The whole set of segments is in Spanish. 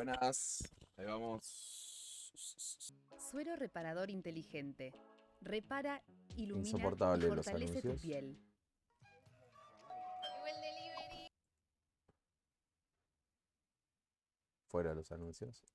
Buenas, ahí vamos. Suero reparador inteligente. Repara, ilumina y Insoportable los fortalece tu anuncios. piel. Fuera los anuncios.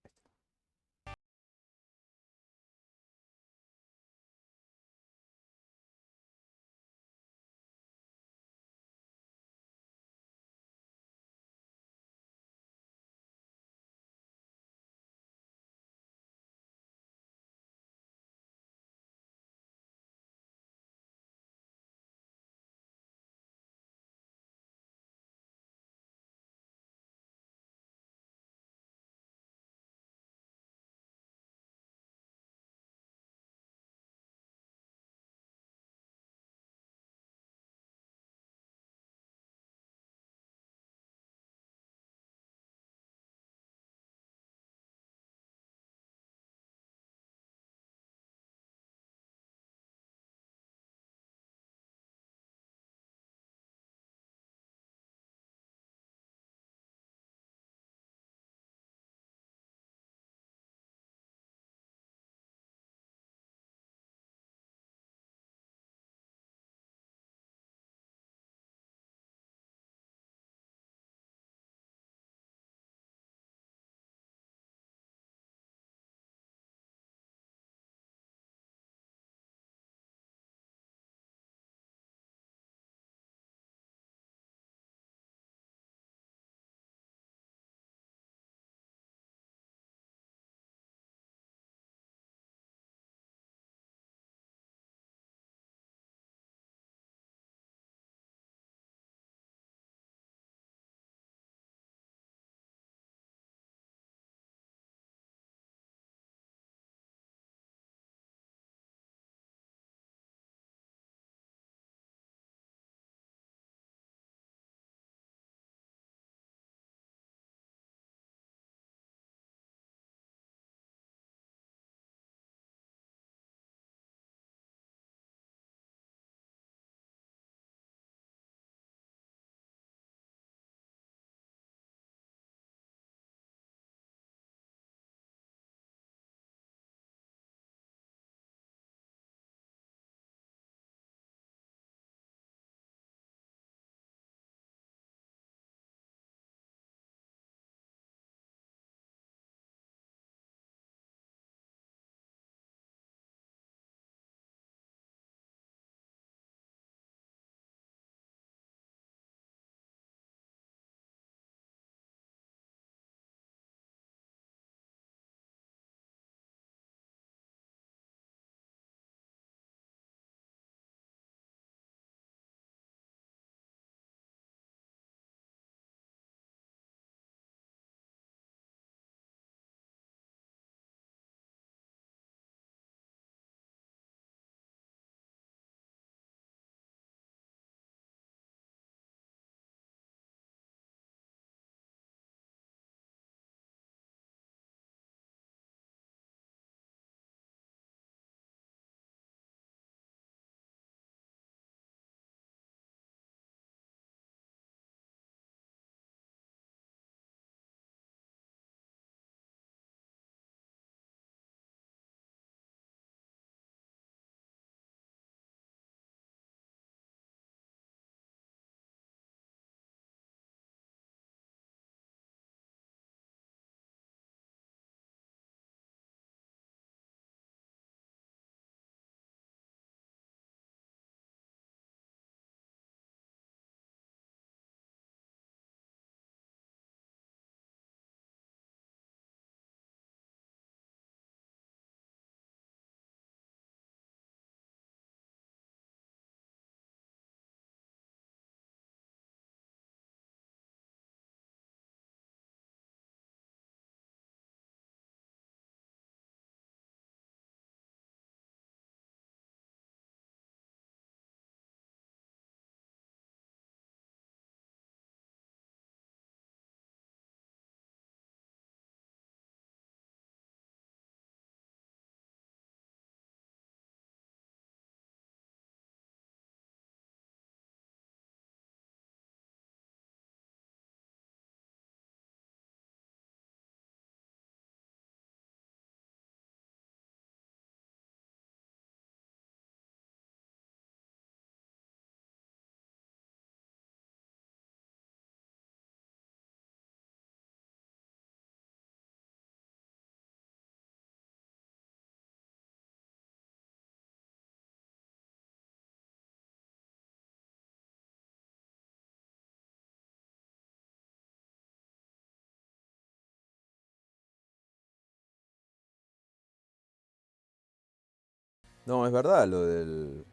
No, es verdad lo de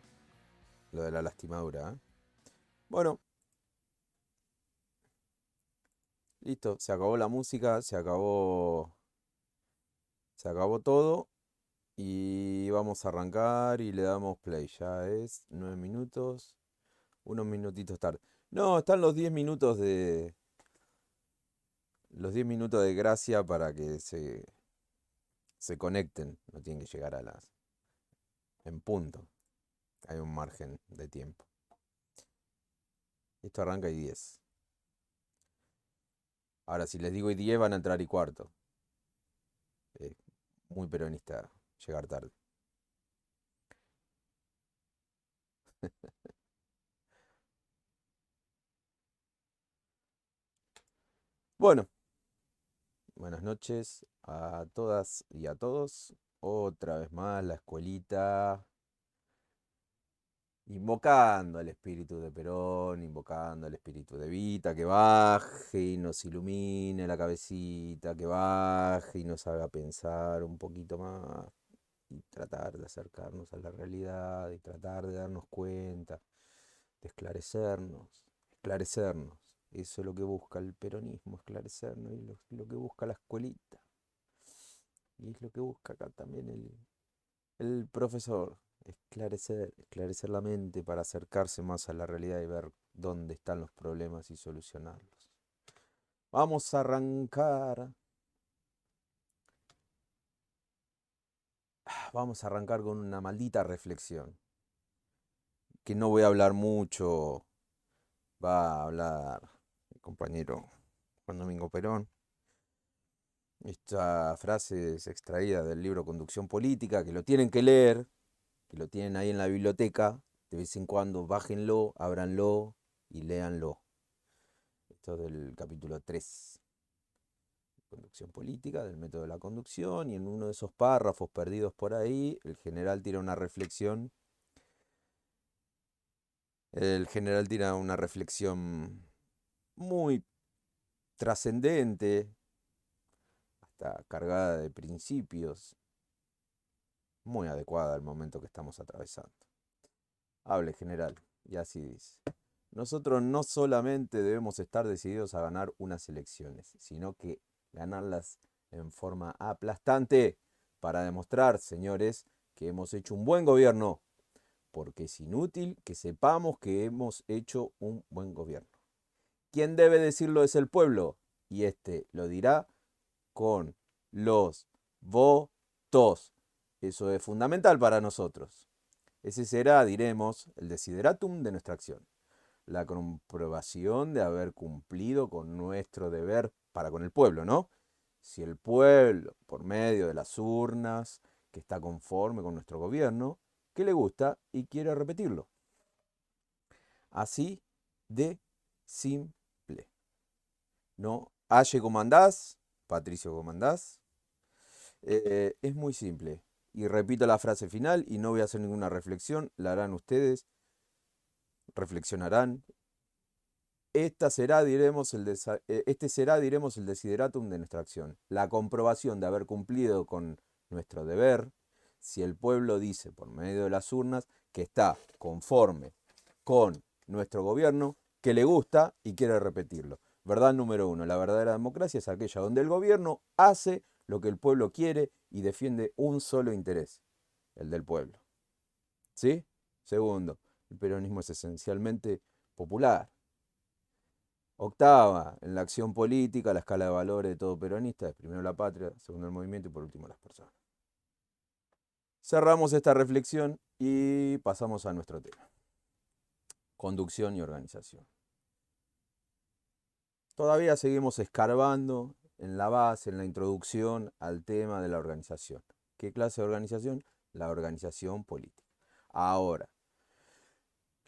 la lastimadura, ¿eh? Bueno, listo, se acabó la música, se acabó todo y vamos a arrancar y le damos play. Ya es 9 minutos, unos minutitos tarde. No, están los 10 minutos de gracia para que se conecten. No tienen que llegar a las en punto. Hay un margen de tiempo. Esto arranca y 10. Ahora, si les digo y 10 van a entrar y cuarto. Es muy peronista llegar tarde. Bueno, buenas noches a todas y a todos. Otra vez más la escuelita, invocando al espíritu de Perón, invocando al espíritu de Evita, que baje y nos ilumine la cabecita, que baje y nos haga pensar un poquito más y tratar de acercarnos a la realidad y tratar de darnos cuenta, de esclarecernos. Eso es lo que busca el peronismo, esclarecernos, y lo que busca la escuelita. Y es lo que busca acá también el profesor, esclarecer la mente para acercarse más a la realidad y ver dónde están los problemas y solucionarlos. Vamos a arrancar. Vamos a arrancar con una maldita reflexión. Que no voy a hablar mucho. Va a hablar el compañero Juan Domingo Perón. Esta frase es extraída del libro Conducción Política, que lo tienen que leer, que lo tienen ahí en la biblioteca. De vez en cuando bájenlo, ábranlo y léanlo. Esto es del capítulo 3, Conducción Política, del método de la conducción, y en uno de esos párrafos perdidos por ahí, el general tira una reflexión. El general tira una reflexión muy trascendente, hasta cargada de principios, muy adecuada al momento que estamos atravesando. Hable, general, y así dice. Nosotros no solamente debemos estar decididos a ganar unas elecciones, sino que ganarlas en forma aplastante para demostrar, señores, que hemos hecho un buen gobierno, porque es inútil que sepamos que hemos hecho un buen gobierno. Quien debe decirlo es el pueblo, y este lo dirá con los votos. Eso es fundamental para nosotros. Ese será, diremos, el desideratum de nuestra acción. La comprobación de haber cumplido con nuestro deber para con el pueblo, ¿no? Si el pueblo, por medio de las urnas, que está conforme con nuestro gobierno, que le gusta y quiere repetirlo. Así de simple. ¿No? Aye comandás, Patricio comandás. Es muy simple. Y repito la frase final y no voy a hacer ninguna reflexión, la harán ustedes, reflexionarán. Este será, diremos, el desideratum de nuestra acción, la comprobación de haber cumplido con nuestro deber, si el pueblo dice por medio de las urnas que está conforme con nuestro gobierno, que le gusta y quiere repetirlo. Verdad número 1, la verdadera democracia es aquella donde el gobierno hace lo que el pueblo quiere y defiende un solo interés, el del pueblo. ¿Sí? Segundo, el peronismo es esencialmente popular. Octava, en la acción política, la escala de valores de todo peronista es primero la patria, segundo el movimiento y por último las personas. Cerramos esta reflexión y pasamos a nuestro tema. Conducción y organización. Todavía seguimos escarbando en la base, en la introducción al tema de la organización. ¿Qué clase de organización? La organización política. Ahora,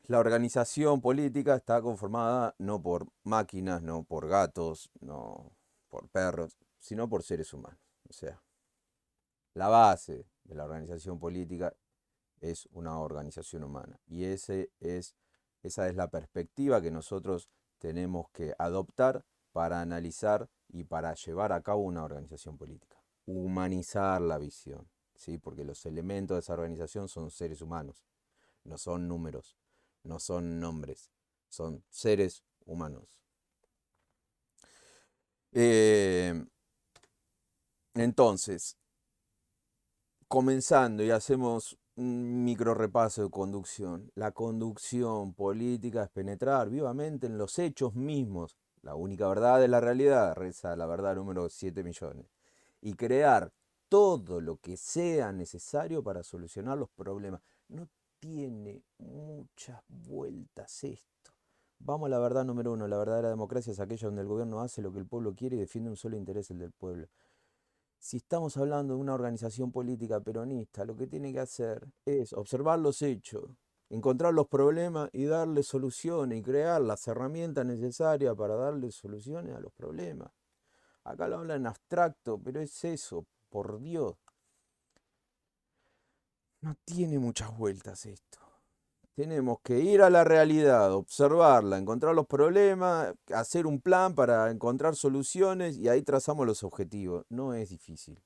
la organización política está conformada no por máquinas, no por gatos, no por perros, sino por seres humanos. O sea, la base de la organización política es una organización humana. Y esa es la perspectiva que nosotros tenemos que adoptar para analizar y para llevar a cabo una organización política. Humanizar la visión, ¿sí? Porque los elementos de esa organización son seres humanos, no son números, no son nombres, son seres humanos. Entonces, comenzando y hacemos un micro repaso de conducción. La conducción política es penetrar vivamente en los hechos mismos. La única verdad de la realidad, reza la verdad número 7 millones. Y crear todo lo que sea necesario para solucionar los problemas. No tiene muchas vueltas esto. Vamos a la verdad número 1. La verdadera democracia es aquella donde el gobierno hace lo que el pueblo quiere y defiende un solo interés, el del pueblo. Si estamos hablando de una organización política peronista, lo que tiene que hacer es observar los hechos, encontrar los problemas y darle soluciones y crear las herramientas necesarias para darle soluciones a los problemas. Acá lo hablan en abstracto, pero es eso, por Dios. No tiene muchas vueltas esto. Tenemos que ir a la realidad, observarla, encontrar los problemas, hacer un plan para encontrar soluciones y ahí trazamos los objetivos. No es difícil,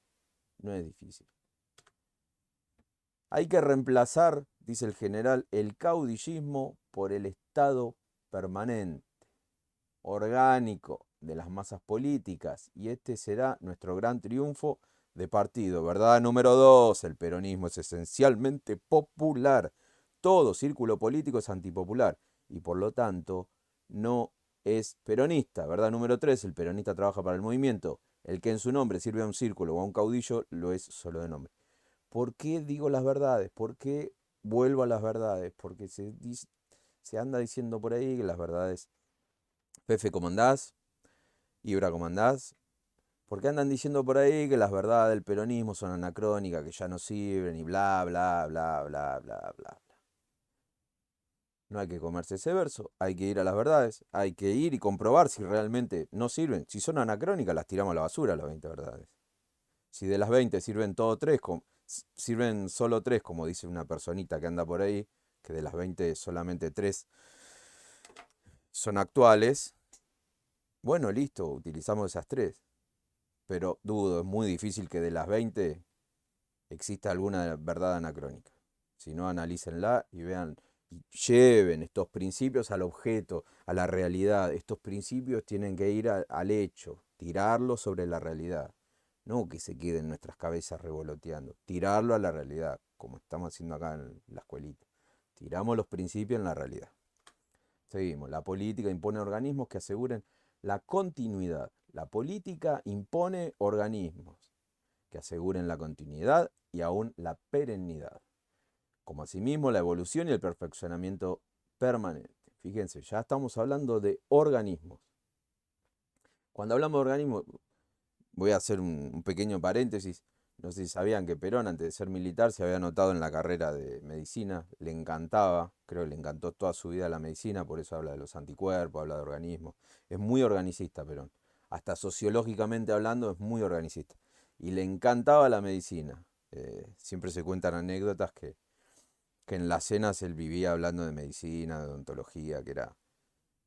no es difícil. Hay que reemplazar, dice el general, el caudillismo por el Estado permanente, orgánico de las masas políticas, y este será nuestro gran triunfo de partido. Verdad número 2, el peronismo es esencialmente popular. Todo círculo político es antipopular y por lo tanto no es peronista. Verdad número 3, el peronista trabaja para el movimiento. El que en su nombre sirve a un círculo o a un caudillo lo es solo de nombre. ¿Por qué digo las verdades? ¿Por qué vuelvo a las verdades? Porque se anda diciendo por ahí que las verdades, Pefe, ¿cómo andás? Ibra, ¿cómo andás? ¿Por qué andan diciendo por ahí que las verdades del peronismo son anacrónicas, que ya no sirven y bla, bla, bla, bla, bla, bla? No hay que comerse ese verso, hay que ir a las verdades, hay que ir y comprobar si realmente no sirven. Si son anacrónicas, las tiramos a la basura, las 20 verdades. Si de las 20 sirven sirven solo 3, como dice una personita que anda por ahí, que de las 20 solamente 3 son actuales, bueno, listo, utilizamos esas 3. Pero dudo, es muy difícil que de las 20 exista alguna verdad anacrónica. Si no, analícenla y vean, y lleven estos principios al objeto, a la realidad. Estos principios tienen que ir al hecho, tirarlos sobre la realidad. No que se queden en nuestras cabezas revoloteando, tirarlo a la realidad, como estamos haciendo acá en la escuelita. Tiramos los principios en la realidad. Seguimos. La política impone organismos que aseguren la continuidad. La política impone organismos que aseguren la continuidad y aún la perennidad, como asimismo la evolución y el perfeccionamiento permanente. Fíjense, ya estamos hablando de organismos. Cuando hablamos de organismos, voy a hacer un pequeño paréntesis. No sé si sabían que Perón, antes de ser militar, se había anotado en la carrera de medicina. Le encantaba, creo que le encantó toda su vida la medicina, por eso habla de los anticuerpos, habla de organismos. Es muy organicista Perón. Hasta sociológicamente hablando, es muy organicista. Y le encantaba la medicina. Siempre se cuentan anécdotas que en las cenas él vivía hablando de medicina, de odontología, que era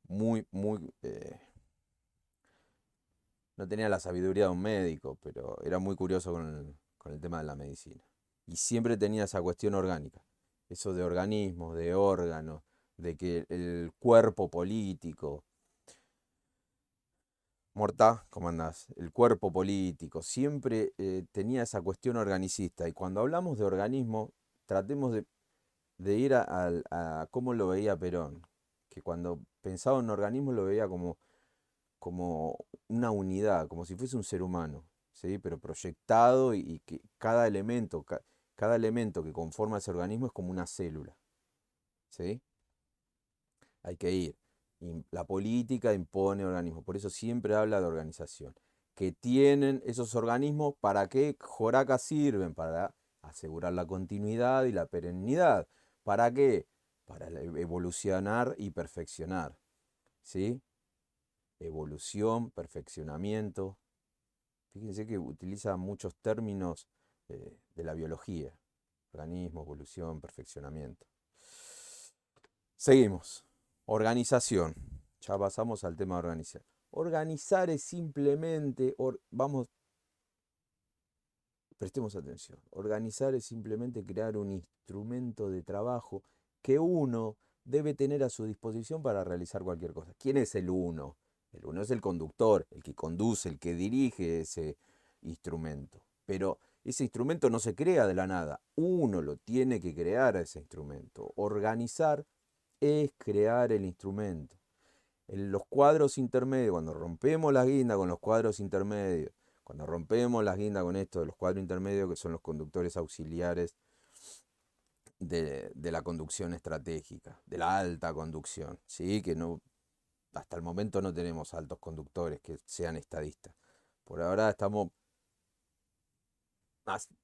muy, muy... no tenía la sabiduría de un médico, pero era muy curioso con el tema de la medicina. Y siempre tenía esa cuestión orgánica, eso de organismos, de órganos, de que el cuerpo político, Morta, ¿cómo andás? El cuerpo político, siempre tenía esa cuestión organicista. Y cuando hablamos de organismo, tratemos de ir a cómo lo veía Perón, que cuando pensaba en un organismo lo veía como una unidad, como si fuese un ser humano, ¿sí? Pero proyectado y que cada elemento que conforma ese organismo es como una célula, ¿sí? Hay que ir. La política impone organismos, por eso siempre habla de organización. Que tienen esos organismos, ¿para qué joraca sirven? Para asegurar la continuidad y la perennidad. ¿Para qué? Para evolucionar y perfeccionar, ¿sí? Evolución, perfeccionamiento. Fíjense que utiliza muchos términos de la biología. Organismo, evolución, perfeccionamiento. Seguimos. Organización. Ya pasamos al tema de organizar. Organizar es simplemente, vamos, prestemos atención. Organizar es simplemente crear un instrumento de trabajo que uno debe tener a su disposición para realizar cualquier cosa. ¿Quién es el uno? El uno es el conductor, el que conduce, el que dirige ese instrumento. Pero ese instrumento no se crea de la nada. Uno lo tiene que crear a ese instrumento. Organizar es crear el instrumento. En los cuadros intermedios, cuando rompemos la guinda con los cuadros intermedios, cuando rompemos las guindas con esto de los cuadros intermedios, que son los conductores auxiliares de la conducción estratégica, de la alta conducción, ¿sí? Que no, hasta el momento no tenemos altos conductores que sean estadistas. Por ahora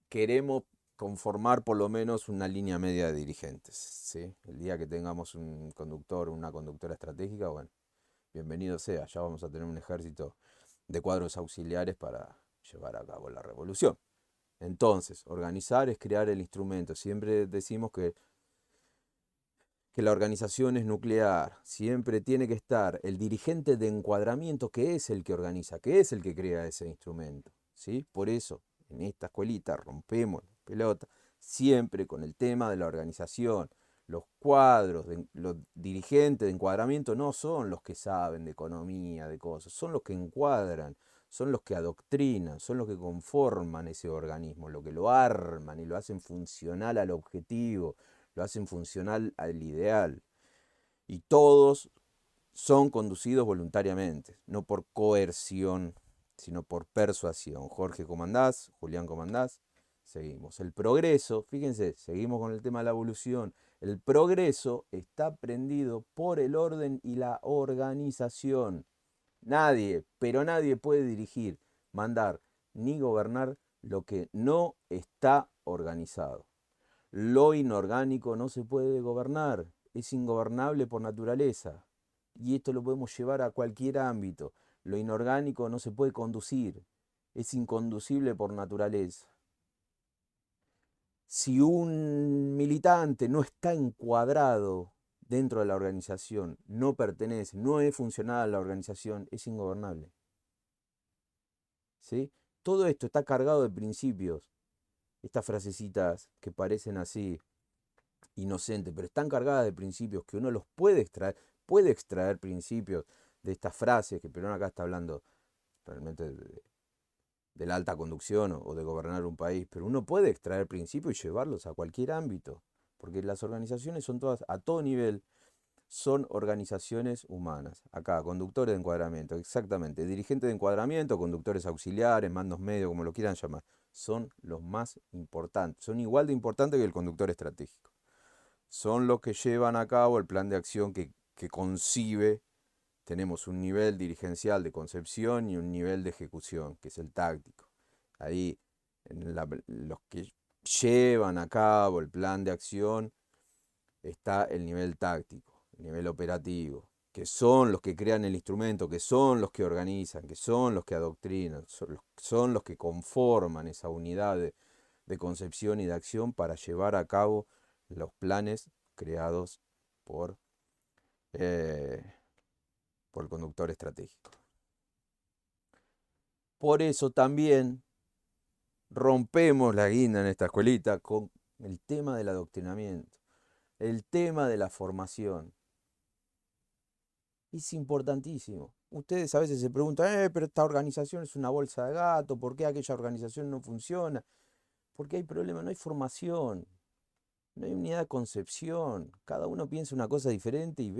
queremos conformar por lo menos una línea media de dirigentes, ¿sí? El día que tengamos un conductor, una conductora estratégica, bueno, bienvenido sea, ya vamos a tener un ejército de cuadros auxiliares para llevar a cabo la revolución. Entonces, organizar es crear el instrumento. Siempre decimos que la organización es nuclear. Siempre tiene que estar el dirigente de encuadramiento, que es el que organiza, que es el que crea ese instrumento, ¿sí? Por eso, en esta escuelita rompemos la pelota siempre con el tema de la organización. Los cuadros, los dirigentes de encuadramiento no son los que saben de economía, de cosas, son los que encuadran, son los que adoctrinan, son los que conforman ese organismo, lo que lo arman y lo hacen funcional al objetivo, lo hacen funcional al ideal. Y todos son conducidos voluntariamente, no por coerción, sino por persuasión. Jorge, ¿cómo andás? Julián, ¿cómo andás? Seguimos. El progreso, fíjense, seguimos con el tema de la evolución. El progreso está prendido por el orden y la organización. Nadie, pero nadie puede dirigir, mandar ni gobernar lo que no está organizado. Lo inorgánico no se puede gobernar, es ingobernable por naturaleza. Y esto lo podemos llevar a cualquier ámbito. Lo inorgánico no se puede conducir, es inconducible por naturaleza. Si un militante no está encuadrado dentro de la organización, no pertenece, no es funcional a la organización, es ingobernable. ¿Sí? Todo esto está cargado de principios. Estas frasecitas que parecen así, inocentes, pero están cargadas de principios que uno los puede extraer principios de estas frases, que Perón acá está hablando realmente de la alta conducción o de gobernar un país, pero uno puede extraer principios y llevarlos a cualquier ámbito, porque las organizaciones son todas, a todo nivel, son organizaciones humanas. Acá, conductores de encuadramiento, exactamente, dirigentes de encuadramiento, conductores auxiliares, mandos medios, como lo quieran llamar, son los más importantes, son igual de importantes que el conductor estratégico. Son los que llevan a cabo el plan de acción que concibe. Tenemos un nivel dirigencial de concepción y un nivel de ejecución, que es el táctico. Ahí, los que llevan a cabo el plan de acción, está el nivel táctico, el nivel operativo, que son los que crean el instrumento, que son los que organizan, que son los que adoctrinan, son los que conforman esa unidad de concepción y de acción para llevar a cabo los planes creados por, eh, por el conductor estratégico. Por eso también rompemos la guinda en esta escuelita con el tema del adoctrinamiento, el tema de la formación. Es importantísimo. Ustedes a veces se preguntan, pero esta organización es una bolsa de gato, ¿por qué aquella organización no funciona? Porque hay problema, no hay formación. No hay unidad de concepción. Cada uno piensa una cosa diferente y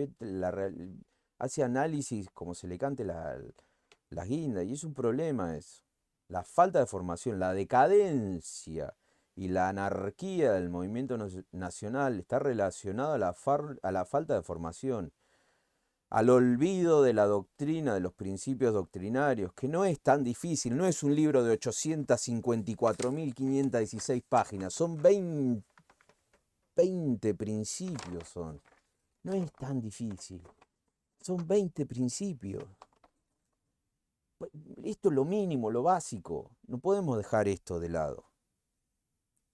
hace análisis como se le cante la guinda. Y es un problema eso. La falta de formación, la decadencia y la anarquía del movimiento nacional está relacionada a la falta de formación, al olvido de la doctrina, de los principios doctrinarios, que no es tan difícil, no es un libro de 854.516 páginas, son 20 principios son. No es tan difícil. Son 20 principios. Esto es lo mínimo, lo básico. No podemos dejar esto de lado.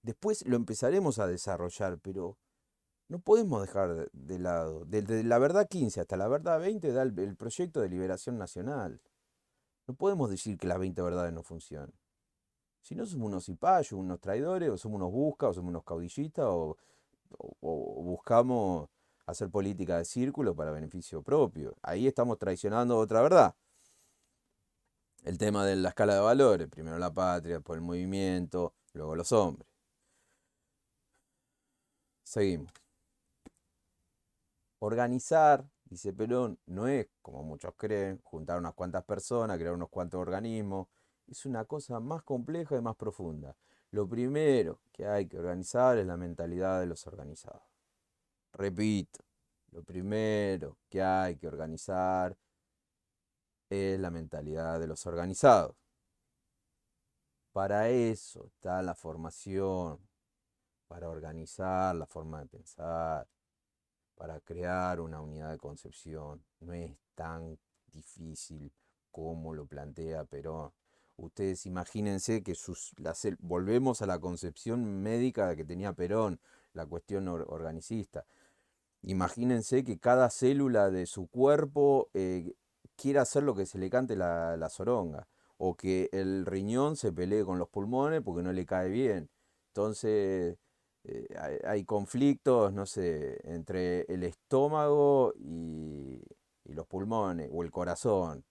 Después lo empezaremos a desarrollar, pero no podemos dejar de lado. Desde la verdad 15 hasta la verdad 20 da el proyecto de liberación nacional. No podemos decir que las 20 verdades no funcionan. Si no, somos unos cipayos, unos traidores, o somos unos buscas, o somos unos caudillistas, o buscamos hacer política de círculo para beneficio propio. Ahí estamos traicionando otra verdad. El tema de la escala de valores, primero la patria, después el movimiento, luego los hombres. Seguimos. Organizar, dice Perón, no es, como muchos creen, juntar unas cuantas personas, crear unos cuantos organismos. Es una cosa más compleja y más profunda. Lo primero que hay que organizar es la mentalidad de los organizados. Repito, lo primero que hay que organizar es la mentalidad de los organizados. Para eso está la formación, para organizar la forma de pensar, para crear una unidad de concepción. No es tan difícil como lo plantea Perón. Ustedes imagínense que volvemos a la concepción médica que tenía Perón, la cuestión organicista. Imagínense que cada célula de su cuerpo quiera hacer lo que se le cante la zoronga, o que el riñón se pelee con los pulmones porque no le cae bien. Entonces hay conflictos, no sé, entre el estómago y los pulmones, o el corazón,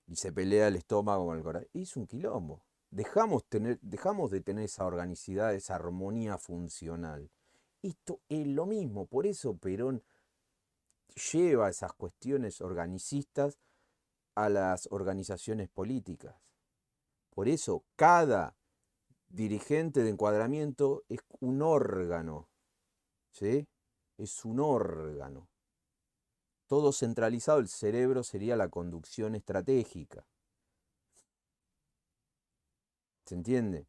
y se pelea el estómago con el corazón. Y es un quilombo. Dejamos de tener esa organicidad, esa armonía funcional. Esto es lo mismo, por eso Perón lleva esas cuestiones organicistas a las organizaciones políticas. Por eso cada dirigente de encuadramiento es un órgano, ¿sí? Es un órgano. Todo centralizado, el cerebro sería la conducción estratégica. ¿Se entiende?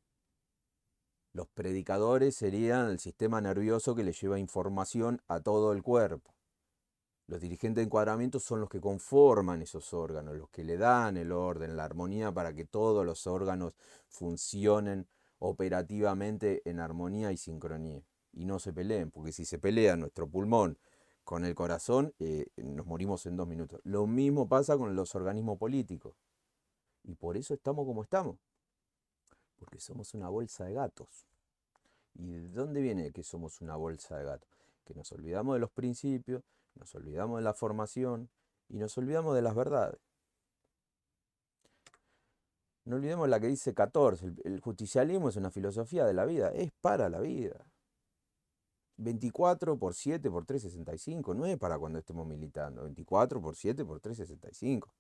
Los predicadores serían el sistema nervioso que le lleva información a todo el cuerpo. Los dirigentes de encuadramiento son los que conforman esos órganos, los que le dan el orden, la armonía para que todos los órganos funcionen operativamente en armonía y sincronía. Y no se peleen, porque si se pelea nuestro pulmón con el corazón, nos morimos en 2 minutos. Lo mismo pasa con los organismos políticos. Y por eso estamos como estamos. Porque somos una bolsa de gatos. ¿Y de dónde viene que somos una bolsa de gatos? Que nos olvidamos de los principios, nos olvidamos de la formación y nos olvidamos de las verdades. No olvidemos la que dice 14, el justicialismo es una filosofía de la vida, es para la vida. 24 por 7 por 365, no es para cuando estemos militando, 24 por 7 por 365.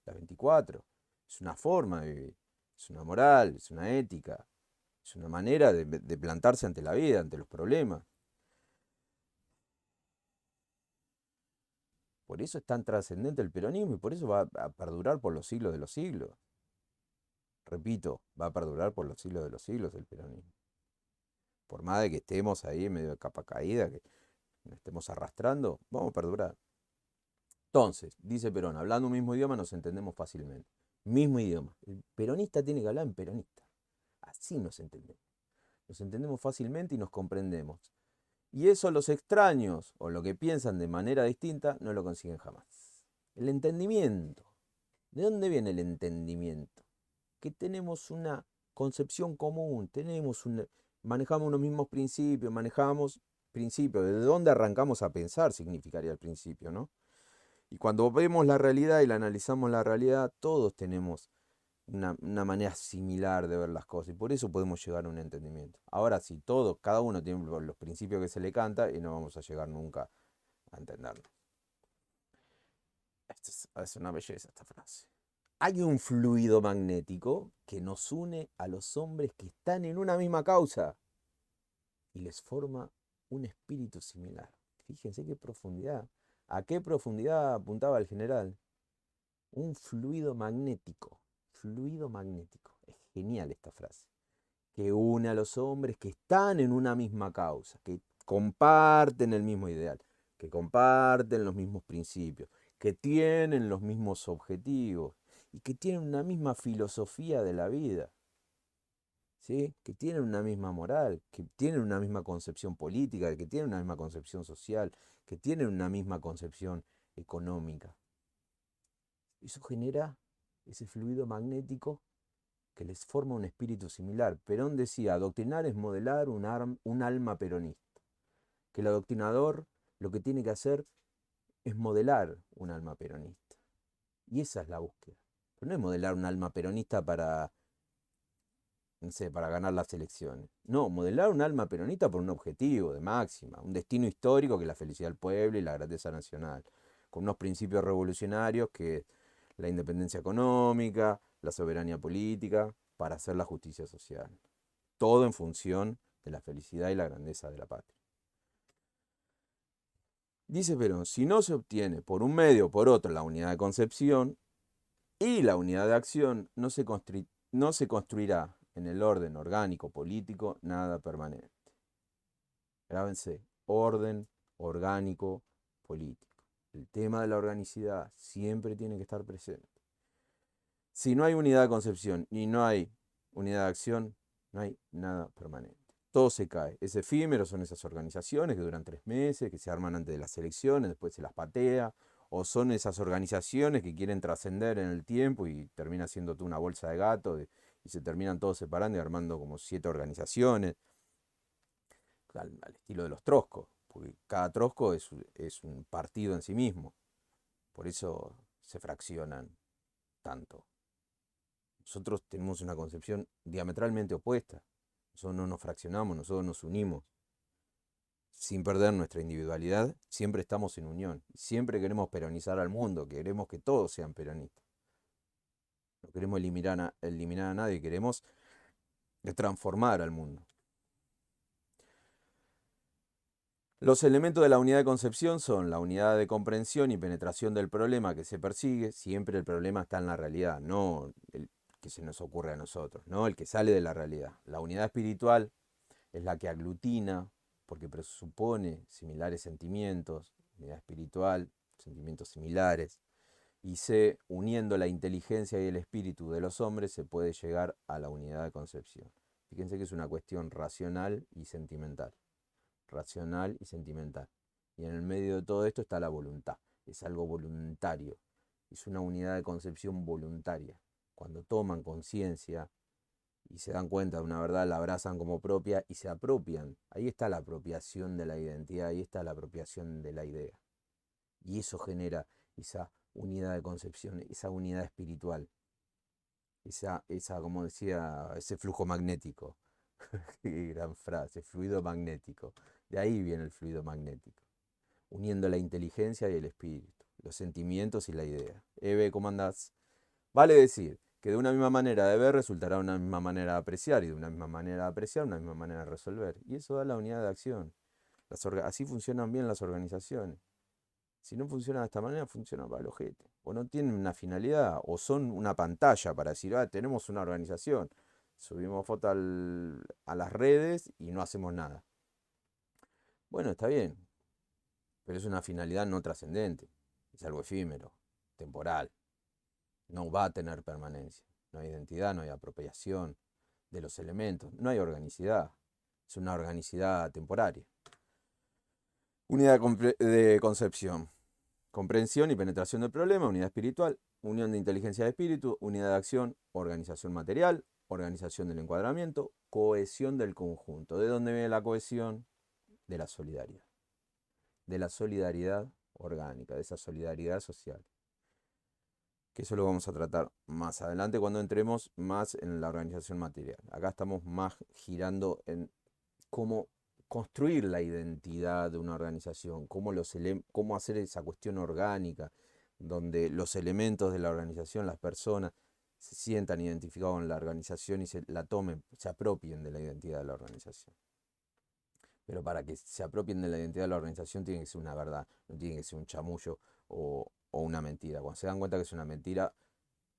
La 24 es una forma de vivir, es una moral, es una ética, es una manera de plantarse ante la vida, ante los problemas. Por eso es tan trascendente el peronismo y por eso va a perdurar por los siglos de los siglos. Repito, va a perdurar por los siglos de los siglos el peronismo. Por más de que estemos ahí en medio de capa caída, que nos estemos arrastrando, vamos a perdurar. Entonces, dice Perón, hablando un mismo idioma nos entendemos fácilmente. Mismo idioma. El peronista tiene que hablar en peronista. Así nos entendemos. Nos entendemos fácilmente y nos comprendemos. Y eso los extraños, o lo que piensan de manera distinta, no lo consiguen jamás. El entendimiento. ¿De dónde viene el entendimiento? Que tenemos una concepción común, manejamos unos mismos principios, manejamos principios. ¿De dónde arrancamos a pensar? Significaría el principio, ¿no? Y cuando vemos la realidad y la analizamos la realidad, todos tenemos una manera similar de ver las cosas y por eso podemos llegar a un entendimiento. Ahora, si cada uno tiene los principios que se le canta y no vamos a llegar nunca a entenderlo. Es una belleza esta frase. Hay un fluido magnético que nos une a los hombres que están en una misma causa y les forma un espíritu similar. Fíjense qué profundidad. ¿A qué profundidad apuntaba el general? Un fluido magnético. Fluido magnético. Es genial esta frase. Que une a los hombres que están en una misma causa, que comparten el mismo ideal, que comparten los mismos principios, que tienen los mismos objetivos y que tienen una misma filosofía de la vida, ¿sí? Que tienen una misma moral, que tienen una misma concepción política, que tienen una misma concepción social, que tienen una misma concepción económica. Eso genera ese fluido magnético que les forma un espíritu similar. Perón decía, adoctrinar es modelar un alma peronista. Que el adoctrinador lo que tiene que hacer es modelar un alma peronista. Y esa es la búsqueda. Pero no es modelar un alma peronista para, no sé, para ganar las elecciones. No, modelar un alma peronista por un objetivo de máxima, un destino histórico que es la felicidad del pueblo y la grandeza nacional, con unos principios revolucionarios que la independencia económica, la soberanía política, para hacer la justicia social. Todo en función de la felicidad y la grandeza de la patria. Dice Perón, si no se obtiene por un medio o por otro la unidad de concepción y la unidad de acción, no se construirá en el orden orgánico político nada permanente. Grábense, orden orgánico político. El tema de la organicidad siempre tiene que estar presente. Si no hay unidad de concepción y no hay unidad de acción, no hay nada permanente. Todo se cae. Es efímero, son esas organizaciones que duran 3 meses, que se arman antes de las elecciones, después se las patea, o son esas organizaciones que quieren trascender en el tiempo y termina siendo tú una bolsa de gato y se terminan todos separando y armando como 7 organizaciones, al estilo de los troscos, porque cada trosco es un partido en sí mismo, por eso se fraccionan tanto. Nosotros tenemos una concepción diametralmente opuesta. Nosotros no nos fraccionamos, nosotros nos unimos. Sin perder nuestra individualidad, siempre estamos en unión. Siempre queremos peronizar al mundo, queremos que todos sean peronistas. No queremos eliminar a nadie, queremos transformar al mundo. Los elementos de la unidad de concepción son la unidad de comprensión y penetración del problema que se persigue. Siempre el problema está en la realidad, no el que se nos ocurre a nosotros, ¿no? El que sale de la realidad. La unidad espiritual es la que aglutina, porque presupone similares sentimientos, unidad espiritual, sentimientos similares, y uniendo la inteligencia y el espíritu de los hombres se puede llegar a la unidad de concepción. Fíjense que es una cuestión racional y sentimental. Racional y sentimental. Y en el medio de todo esto está la voluntad. Es algo voluntario. Es una unidad de concepción voluntaria. Cuando toman conciencia y se dan cuenta de una verdad, la abrazan como propia y se apropian. Ahí está la apropiación de la identidad, ahí está la apropiación de la idea. Y eso genera esa unidad de concepción, esa unidad espiritual, esa como decía, ese flujo magnético. Qué gran frase, fluido magnético. De ahí viene el fluido magnético, uniendo la inteligencia y el espíritu, los sentimientos y la idea. Eve, ¿cómo andás? Vale decir que de una misma manera de ver resultará una misma manera de apreciar, y de una misma manera de apreciar una misma manera de resolver. Y eso da la unidad de acción. Así funcionan bien las organizaciones. Si no funcionan de esta manera, funcionan para el ojete. O no tienen una finalidad, o son una pantalla para decir, tenemos una organización. Subimos fotos a las redes y no hacemos nada. Bueno, está bien, pero es una finalidad no trascendente. Es algo efímero, temporal. No va a tener permanencia. No hay identidad, no hay apropiación de los elementos, no hay organicidad. Es una organicidad temporaria. Unidad de concepción. Comprensión y penetración del problema, unidad espiritual, unión de inteligencia de espíritu, unidad de acción, organización material, organización del encuadramiento, cohesión del conjunto. ¿De dónde viene la cohesión? De la solidaridad. De la solidaridad orgánica, de esa solidaridad social. Que eso lo vamos a tratar más adelante cuando entremos más en la organización material. Acá estamos más girando en cómo construir la identidad de una organización, cómo hacer esa cuestión orgánica, donde los elementos de la organización, las personas, se sientan identificados con la organización y se la tomen, se apropien de la identidad de la organización. Pero para que se apropien de la identidad de la organización tiene que ser una verdad, no tiene que ser un chamullo o una mentira. Cuando se dan cuenta que es una mentira,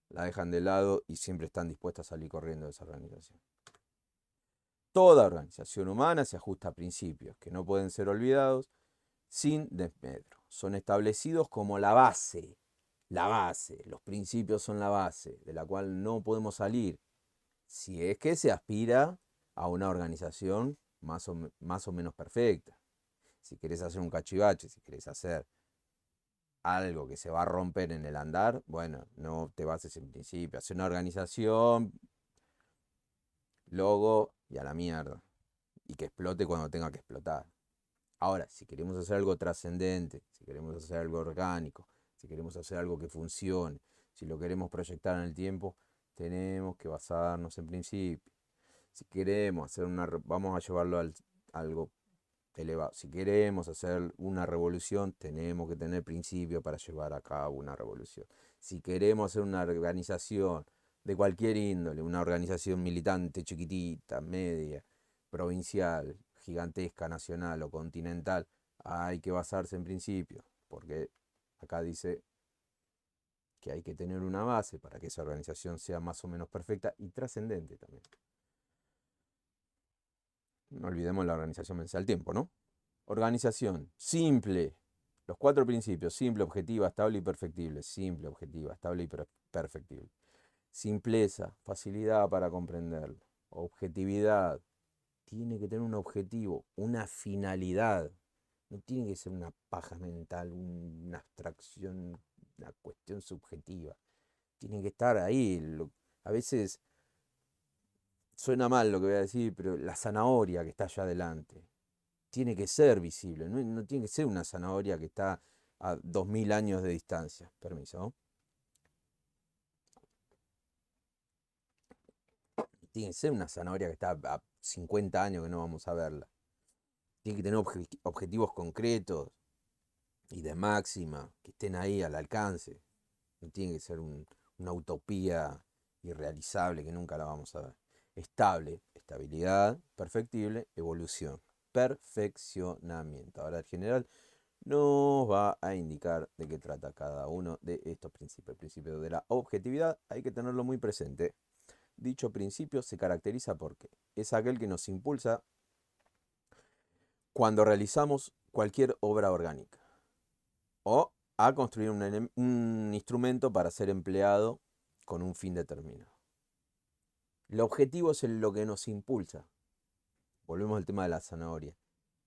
la dejan de lado y siempre están dispuestas a salir corriendo de esa organización. Toda organización humana se ajusta a principios que no pueden ser olvidados sin desmedro. Son establecidos como la base. Los principios son la base de la cual no podemos salir si es que se aspira a una organización más o menos perfecta. Si querés hacer un cachivache, si querés hacer algo que se va a romper en el andar, bueno, no te bases en principio. Hacer una organización logo y a la mierda. Y que explote cuando tenga que explotar. Ahora, si queremos hacer algo trascendente, si queremos hacer algo orgánico, si queremos hacer algo que funcione, si lo queremos proyectar en el tiempo, tenemos que basarnos en principios. Si queremos hacer vamos a llevarlo a algo elevado. Si queremos hacer una revolución, tenemos que tener principios para llevar a cabo una revolución. Si queremos hacer una organización de cualquier índole, una organización militante chiquitita, media, provincial, gigantesca, nacional o continental, hay que basarse en principios, porque acá dice que hay que tener una base para que esa organización sea más o menos perfecta y trascendente también. No olvidemos la organización vence al tiempo, ¿no? Organización simple. Los 4 principios: simple, objetiva, estable y perfectible. Simple, objetiva, estable y perfectible. Simpleza, facilidad para comprenderlo. Objetividad, tiene que tener un objetivo, una finalidad. No tiene que ser una paja mental, una abstracción, una cuestión subjetiva. Tiene que estar ahí. A veces suena mal lo que voy a decir, pero la zanahoria que está allá adelante tiene que ser visible, no tiene que ser una zanahoria que está a 2000 años de distancia. Permiso, ¿no? Tiene que ser una zanahoria que está a 50 años que no vamos a verla. Tiene que tener objetivos concretos y de máxima, que estén ahí al alcance. No tiene que ser una utopía irrealizable que nunca la vamos a ver. Estable, estabilidad, perfectible, evolución, perfeccionamiento. Ahora el general nos va a indicar de qué trata cada uno de estos principios. El principio de la objetividad hay que tenerlo muy presente. Dicho principio se caracteriza porque es aquel que nos impulsa cuando realizamos cualquier obra orgánica o a construir un instrumento para ser empleado con un fin determinado. El objetivo es lo que nos impulsa. Volvemos al tema de la zanahoria.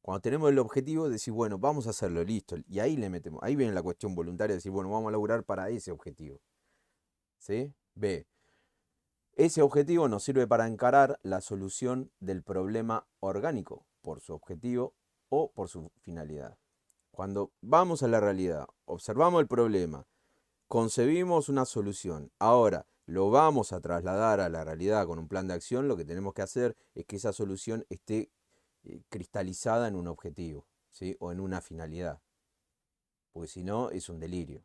Cuando tenemos el objetivo, decir, bueno, vamos a hacerlo, listo. Y ahí le metemos, ahí viene la cuestión voluntaria de decir, bueno, vamos a laburar para ese objetivo. ¿Sí? B. Ese objetivo nos sirve para encarar la solución del problema orgánico, por su objetivo o por su finalidad. Cuando vamos a la realidad, observamos el problema, concebimos una solución, ahora lo vamos a trasladar a la realidad con un plan de acción, lo que tenemos que hacer es que esa solución esté cristalizada en un objetivo, ¿sí? O en una finalidad, porque si no es un delirio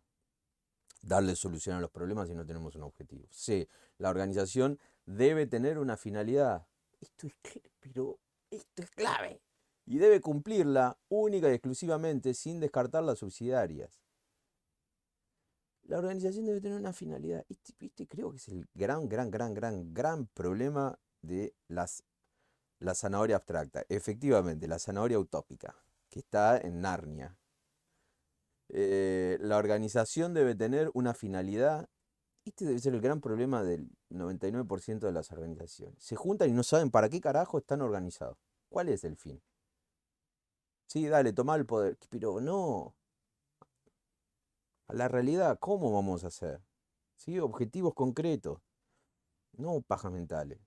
darle solución a los problemas si no tenemos un objetivo. C. La organización debe tener una finalidad. Pero esto es clave. Y debe cumplirla única y exclusivamente sin descartar las subsidiarias. La organización debe tener una finalidad. Creo que es el gran problema de la zanahoria abstracta. Efectivamente, la zanahoria utópica, que está en Narnia. La organización debe tener una finalidad. Este debe ser el gran problema del 99% de las organizaciones. Se juntan y no saben para qué carajo están organizados. ¿Cuál es el fin? Sí, dale, toma el poder. Pero no. A la realidad, ¿cómo vamos a hacer? ¿Sí? Objetivos concretos. No pajas mentales.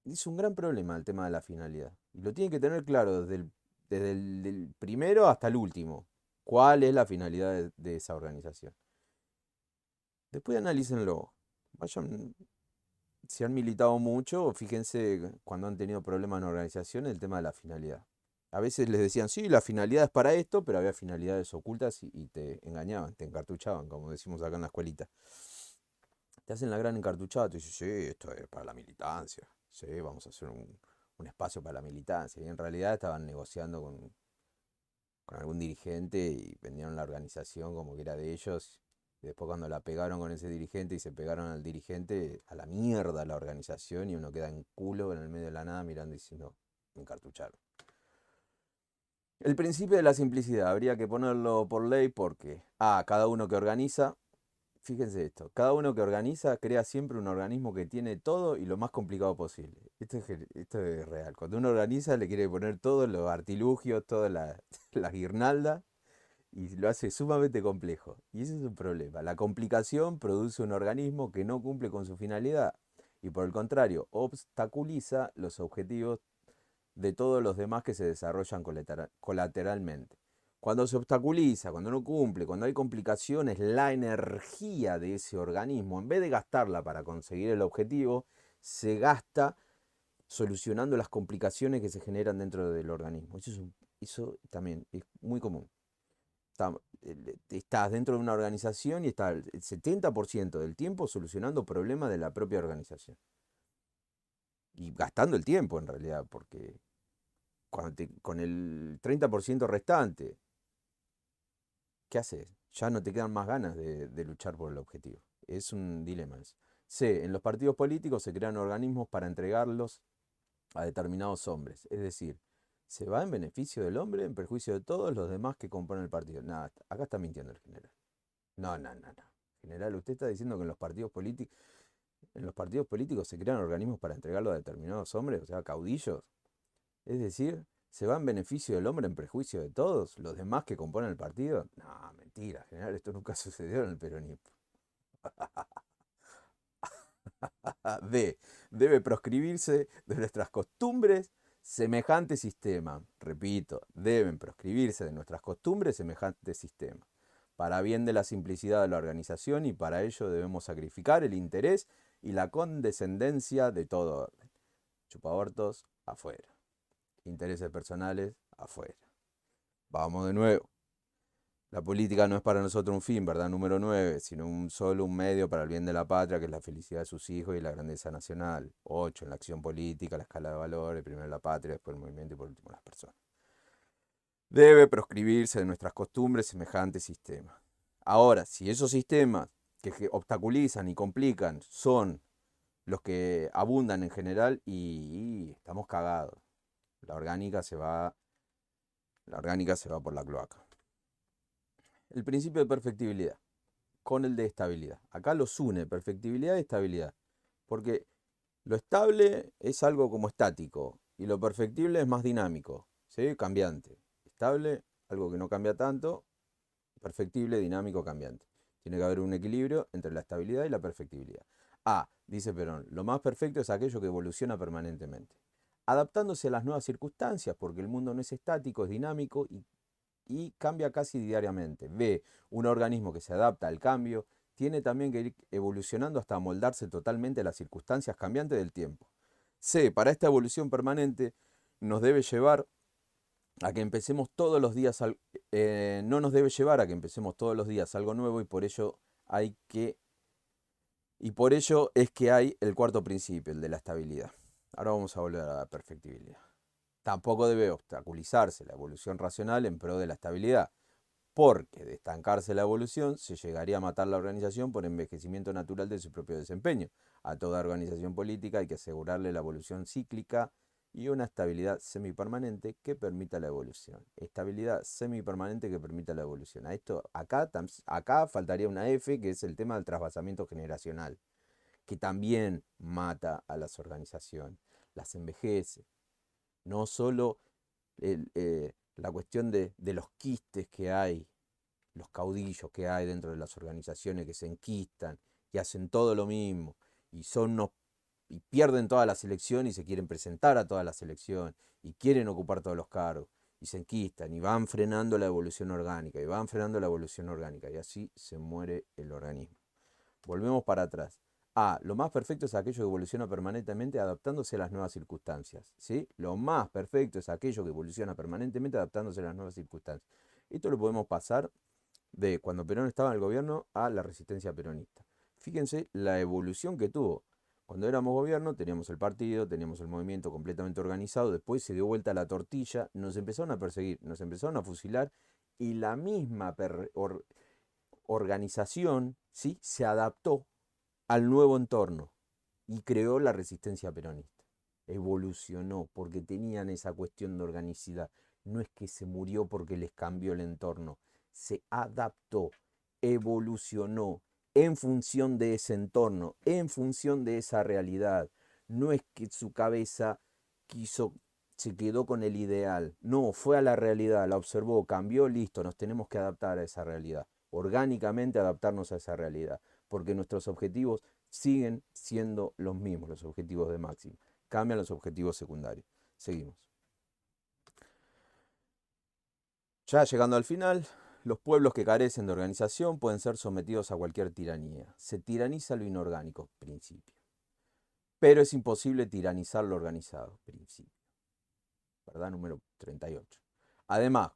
Es un gran problema el tema de la finalidad. Y lo tienen que tener claro desde el primero hasta el último. ¿Cuál es la finalidad de esa organización? Después analícenlo. Vayan, si han militado mucho, fíjense cuando han tenido problemas en organización el tema de la finalidad. A veces les decían, sí, la finalidad es para esto, pero había finalidades ocultas y te engañaban, te encartuchaban, como decimos acá en la escuelita. Te hacen la gran encartuchada, te dicen, sí, esto es para la militancia, sí, vamos a hacer un espacio para la militancia. Y en realidad estaban negociando con algún dirigente y vendieron la organización como que era de ellos. Y después cuando la pegaron con ese dirigente y se pegaron al dirigente, a la mierda la organización y uno queda en culo en el medio de la nada mirando y diciendo, me encartucharon. El principio de la simplicidad habría que ponerlo por ley porque, cada uno que organiza, fíjense esto, cada uno que organiza crea siempre un organismo que tiene todo y lo más complicado posible. Esto es real. Cuando uno organiza le quiere poner todos los artilugios, todas las guirnaldas y lo hace sumamente complejo. Y ese es un problema. La complicación produce un organismo que no cumple con su finalidad. y por el contrario, obstaculiza los objetivos de todos los demás que se desarrollan colateralmente. Cuando se obstaculiza, cuando no cumple, cuando hay complicaciones, la energía de ese organismo, en vez de gastarla para conseguir el objetivo, se gasta solucionando las complicaciones que se generan dentro del organismo. Eso también es muy común. Estás dentro de una organización y estás el 70% del tiempo solucionando problemas de la propia organización. Y gastando el tiempo en realidad, porque con el 30% restante, ¿qué haces? Ya no te quedan más ganas de luchar por el objetivo. Es un dilema eso. C. En los partidos políticos se crean organismos para entregarlos a determinados hombres. Es decir, se va en beneficio del hombre en perjuicio de todos los demás que componen el partido. Nada, acá está mintiendo el general. No. General, usted está diciendo que en los partidos políticos se crean organismos para entregarlo a determinados hombres, o sea, caudillos. Es decir, ¿se va en beneficio del hombre en prejuicio de todos los demás que componen el partido? No, mentira, general, esto nunca sucedió en el peronismo. D. Debe proscribirse de nuestras costumbres semejante sistema. Repito, deben proscribirse de nuestras costumbres semejante sistema. Para bien de la simplicidad de la organización y para ello debemos sacrificar el interés y la condescendencia de todo orden. Chupabortos, afuera. Intereses personales, afuera. Vamos de nuevo. La política no es para nosotros un fin, ¿verdad? Número 9, sino solo un medio para el bien de la patria, que es la felicidad de sus hijos y la grandeza nacional. 8, en la acción política, la escala de valores, primero la patria, después el movimiento y por último las personas. Debe proscribirse de nuestras costumbres semejante sistema. Ahora, si esos sistemas que obstaculizan y complican son los que abundan en general, y estamos cagados. La orgánica se va por la cloaca. El principio de perfectibilidad con el de estabilidad. Acá los une, perfectibilidad y estabilidad. Porque lo estable es algo como estático y lo perfectible es más dinámico, ¿sí? Cambiante. Estable, algo que no cambia tanto, perfectible, dinámico, cambiante. Tiene que haber un equilibrio entre la estabilidad y la perfectibilidad. A, dice Perón, lo más perfecto es aquello que evoluciona permanentemente, adaptándose a las nuevas circunstancias, porque el mundo no es estático, es dinámico y cambia casi diariamente. B, un organismo que se adapta al cambio, tiene también que ir evolucionando hasta amoldarse totalmente a las circunstancias cambiantes del tiempo. C, para esta evolución permanente nos debe llevar a que empecemos todos los días, no nos debe llevar a que empecemos todos los días algo nuevo y por ello es que hay el cuarto principio, el de la estabilidad. Ahora vamos a volver a la perfectibilidad. Tampoco debe obstaculizarse la evolución racional en pro de la estabilidad, porque de estancarse la evolución se llegaría a matar la organización por envejecimiento natural de su propio desempeño. A toda organización política hay que asegurarle la evolución cíclica y una estabilidad semipermanente que permita la evolución. Estabilidad semipermanente que permita la evolución. Acá faltaría una F, que es el tema del trasvasamiento generacional, que también mata a las organizaciones, las envejece. No solo la cuestión de los quistes que hay, los caudillos que hay dentro de las organizaciones que se enquistan y hacen todo lo mismo y y pierden toda la selección y se quieren presentar a toda la selección y quieren ocupar todos los cargos y se enquistan y van frenando la evolución orgánica y así se muere el organismo. Volvemos para atrás. A. Lo más perfecto es aquello que evoluciona permanentemente adaptándose a las nuevas circunstancias. ¿Sí? Lo más perfecto es aquello que evoluciona permanentemente adaptándose a las nuevas circunstancias. Esto lo podemos pasar de cuando Perón estaba en el gobierno a la resistencia peronista. Fíjense la evolución que tuvo. Cuando éramos gobierno teníamos el partido, teníamos el movimiento completamente organizado, después se dio vuelta la tortilla, nos empezaron a perseguir, nos empezaron a fusilar y la misma organización, ¿sí?, se adaptó al nuevo entorno y creó la resistencia peronista. Evolucionó porque tenían esa cuestión de organicidad. No es que se murió porque les cambió el entorno, se adaptó, evolucionó en función de ese entorno, en función de esa realidad. No es que su cabeza se quedó con el ideal. No, fue a la realidad, la observó, cambió, listo, nos tenemos que adaptar a esa realidad. Orgánicamente adaptarnos a esa realidad, porque nuestros objetivos siguen siendo los mismos los objetivos de máxima. Cambian los objetivos secundarios. Seguimos. Ya llegando al final, los pueblos que carecen de organización pueden ser sometidos a cualquier tiranía. Se tiraniza lo inorgánico, principio. Pero es imposible tiranizar lo organizado, principio. ¿Verdad? Número 38. Además,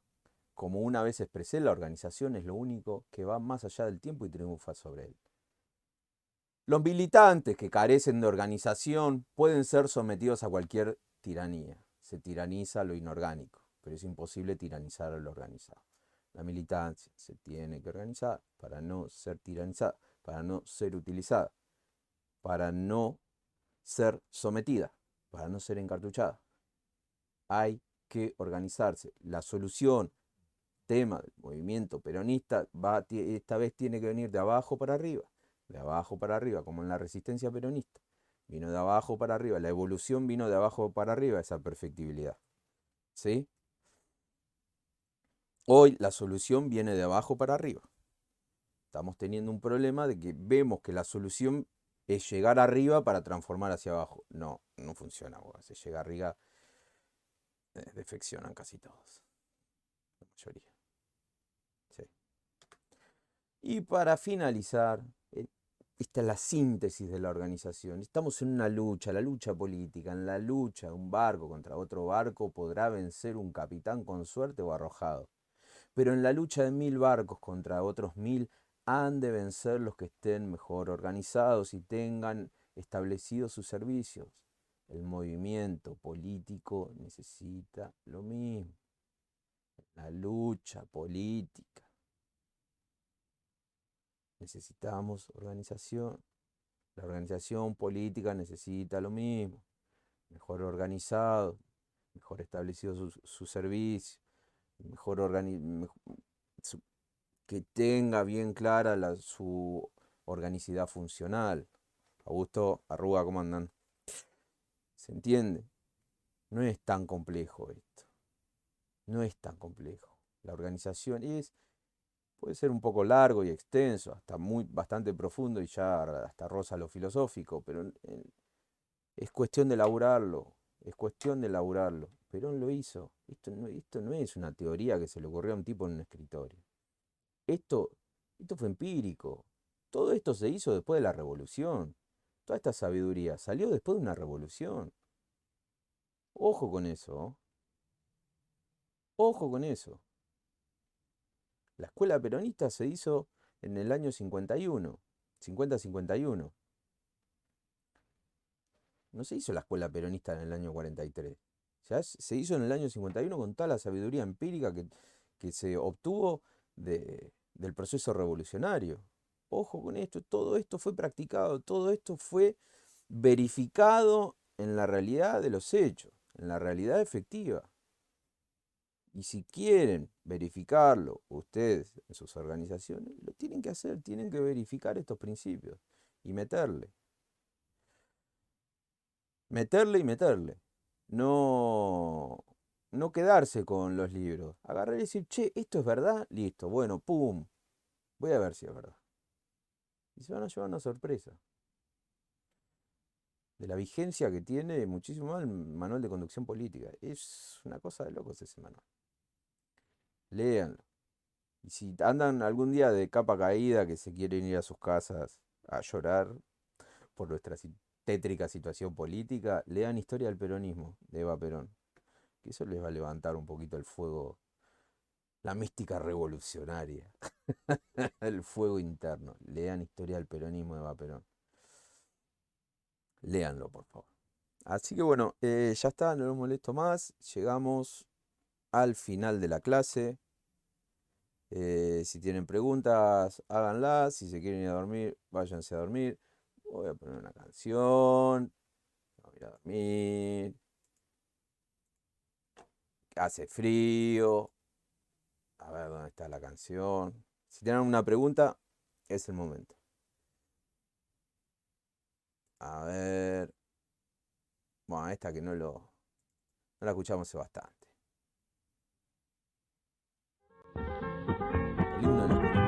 como una vez expresé, la organización es lo único que va más allá del tiempo y triunfa sobre él. Los militantes que carecen de organización pueden ser sometidos a cualquier tiranía. Se tiraniza lo inorgánico, pero es imposible tiranizar a lo organizado. La militancia se tiene que organizar para no ser tiranizada, para no ser utilizada, para no ser sometida, para no ser encartuchada. Hay que organizarse. La solución, tema del movimiento peronista, esta vez tiene que venir de abajo para arriba. De abajo para arriba, como en la resistencia peronista. Vino de abajo para arriba. La evolución vino de abajo para arriba, esa perfectibilidad. ¿Sí? Hoy la solución viene de abajo para arriba. Estamos teniendo un problema de que vemos que la solución es llegar arriba para transformar hacia abajo. No, no funciona. Se llega arriba, defeccionan casi todos. La mayoría. Sí. Y para finalizar, esta es la síntesis de la organización. Estamos en una lucha, la lucha política. En la lucha, un barco contra otro barco podrá vencer un capitán con suerte o arrojado. Pero en la lucha de 1000 barcos contra otros 1000, han de vencer los que estén mejor organizados y tengan establecidos sus servicios. El movimiento político necesita lo mismo. La lucha política. Necesitamos organización. La organización política necesita lo mismo. Mejor organizado, mejor establecido su servicio, que tenga bien clara su organicidad funcional. Augusto, Arruga, ¿cómo andan? ¿Se entiende? No es tan complejo esto. No es tan complejo. La organización puede ser un poco largo y extenso, hasta bastante profundo y ya hasta roza lo filosófico, pero es cuestión de elaborarlo. Es cuestión de elaborarlo. Perón lo hizo. Esto no es una teoría que se le ocurrió a un tipo en un escritorio. Esto fue empírico. Todo esto se hizo después de la revolución. Toda esta sabiduría salió después de una revolución. Ojo con eso. Ojo con eso. La escuela peronista se hizo en el año 51. 50-51. No se hizo la escuela peronista en el año 43. Ya se hizo en el año 51 con toda la sabiduría empírica que se obtuvo del proceso revolucionario. Ojo con esto, todo esto fue practicado, todo esto fue verificado en la realidad de los hechos, en la realidad efectiva. Y si quieren verificarlo ustedes en sus organizaciones, lo tienen que hacer, tienen que verificar estos principios y meterle. Meterle y meterle. No quedarse con los libros. Agarrar y decir, che, ¿esto es verdad? Listo, bueno, pum. Voy a ver si es verdad. Y se van a llevar una sorpresa. De la vigencia que tiene muchísimo más el manual de conducción política. Es una cosa de locos ese manual. Léanlo. Y si andan algún día de capa caída, que se quieren ir a sus casas a llorar por nuestra tétrica situación política, lean Historia del Peronismo de Eva Perón. Que eso les va a levantar un poquito el fuego, la mística revolucionaria, el fuego interno. Lean Historia del Peronismo de Eva Perón. Léanlo, por favor. Así que bueno, ya está, no los molesto más. Llegamos al final de la clase. Si tienen preguntas, háganlas. Si se quieren ir a dormir, váyanse a dormir. Voy a poner una canción. Voy a ir a dormir. Hace frío. A ver dónde está la canción. Si tienen una pregunta, es el momento. A ver. Bueno, esta que no la escuchamos hace bastante. El himno de la escuelita.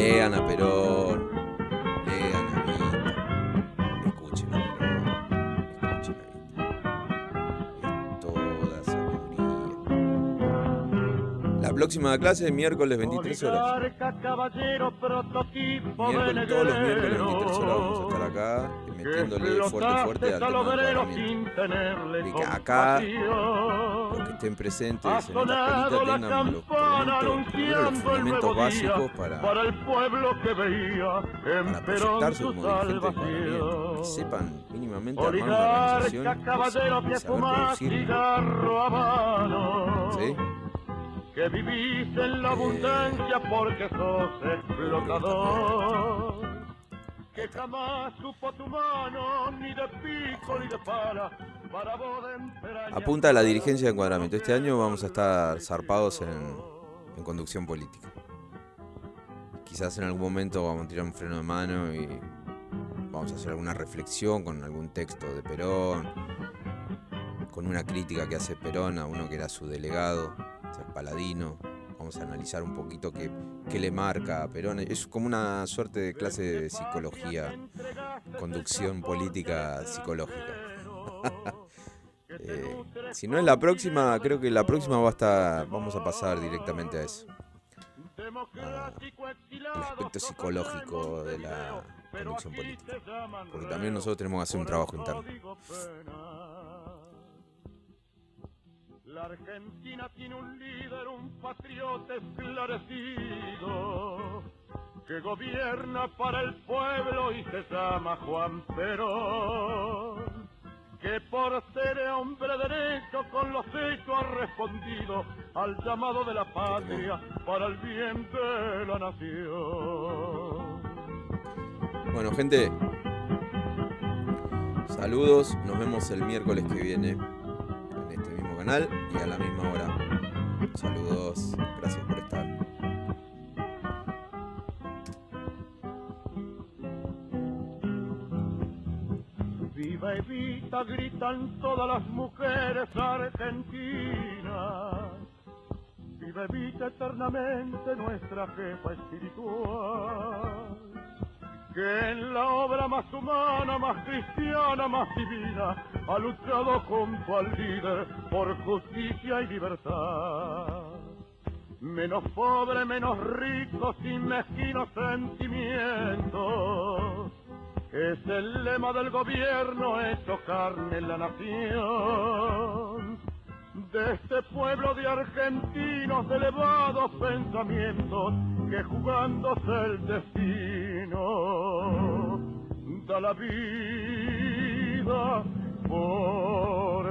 Lean a Perón, lean a Evita, escuchen a Perón, escuchen a Evita. Es toda sabiduría. La próxima clase es miércoles 23 horas. Miércoles, todos los miércoles 23 horas vamos a estar acá metiéndole fuerte al tema del encuadramiento. De que acá los que estén presentes en esta escuelita tengan primero los fundamentos básicos para proyectarse como dirigente de encuadramiento, que sepan mínimamente armar una organización y saber producir. ¿Sí? Que vivís en la abundancia porque sos explotador. Que jamás supo tu mano ni de pico ni de pala para vos de entraña. Apunta a la dirigencia de encuadramiento. Este año vamos a estar zarpados en conducción política. Quizás en algún momento vamos a tirar un freno de mano y vamos a hacer alguna reflexión con algún texto de Perón, con una crítica que hace Perón a uno que era su delegado, o sea, Paladino. Vamos a analizar un poquito qué le marca a Perón. Es como una suerte de clase de psicología, conducción política psicológica. Si no es la próxima, creo que la próxima vamos a pasar directamente a eso. El aspecto psicológico de la conducción política. Porque también nosotros tenemos que hacer un trabajo interno. La Argentina tiene un líder, un patriota esclarecido, que gobierna para el pueblo y se llama Juan Perón, que por ser hombre derecho con los hechos ha respondido al llamado de la patria para el bien de la nación. Bueno, gente, saludos, nos vemos el miércoles que viene canal y a la misma hora. Saludos, gracias por estar. Viva Evita, gritan todas las mujeres argentinas. Viva Evita eternamente, nuestra jefa espiritual. Que en la obra más humana, más cristiana, más divina, ha luchado junto al líder por justicia y libertad. Menos pobre, menos rico, sin mezquinos sentimientos. Es el lema del gobierno hecho carne en la nación. De este pueblo de argentinos de elevados pensamientos que jugándose el destino da la vida por